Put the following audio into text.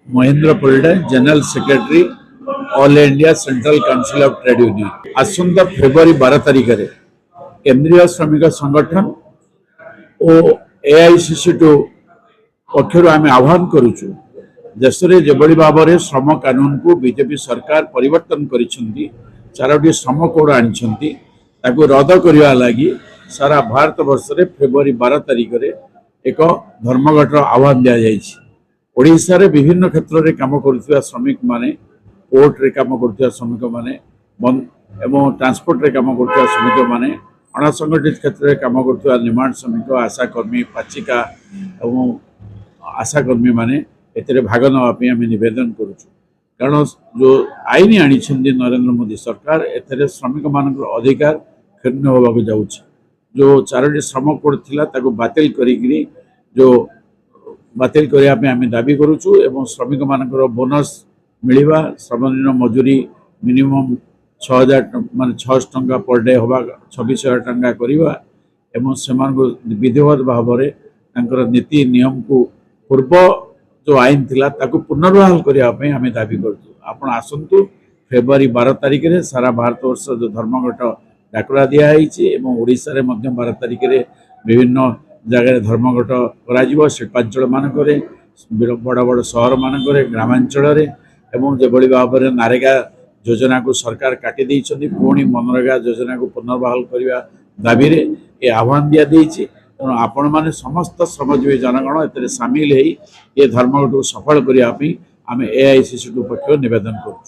Mahendra Parida general secretary all India central council of trade union आसंता फेब्रुआरी 12 तारिख में केंद्रीय श्रमिक संगठन और एआईसीसी पक्षर आम आह्वान करुचु देश में जो भाव में श्रम कानून को बीजेपी सरकार परिवर्तन कर चारोटी श्रम कोड आनी रद्द करने लगी सारा भारत वर्ष में फेब्रुआरी 12 तारिख में एक धर्मघटर आह्वान दि जाएगी। ओडिशा रे विभिन्न क्षेत्र में काम करुवा श्रमिक माने पोर्ट रे काम करुवा श्रमिक माने एवं ट्रांसपोर्ट रे काम करुवा श्रमिक माने अणसंगठित क्षेत्र में काम करुवा निर्माण श्रमिक आशाकर्मी पाचिका एवं आशाकर्मी माने एते भाग नापी आम निवेदन करुचु कारण जो आईन आनी नरेंद्र मोदी सरकार एथे श्रमिक मान अधिकार क्षुण्ण होगा जाऊँच जो चारोटी श्रम कोड थिला ताको बातिल करी जो बातिल करने आम दाबी करुचु एवं श्रमिक मानकर बोनस मिलवा सर्वनिम्न मजूरी मिनिमम 6000 मान 600 टंका पर डे होगा 26,000 टंका करवा एवं से विधिवत भाव में नीति नियम को पूर्व जो आईन थिला ताको पुनर्बहाल करने आम दाबी करुचु। आपण आसतु फेब्रुआरी 12 तारिख में सारा भारत वर्ष जो धर्मघट डाकरा दिखाई ओडिशा रे 12 तारिख में विभिन्न जगह धर्मघट करा शिल्पांचल मानक बड़ बड़ सहर मानक ग्रामांचल एवं जो भाव में नारेगा योजना को सरकार काटी देइछन्ती पुणी मनरेगा योजना को पुनर्बहाल करने दाबी रे ये आह्वान दिया तेणु आपण मैंने समस्त श्रमजीवी जनगण ए सामिल हो ये धर्मघट को सफल करने आम एआईसीसी पक्ष निवेदन करुँ।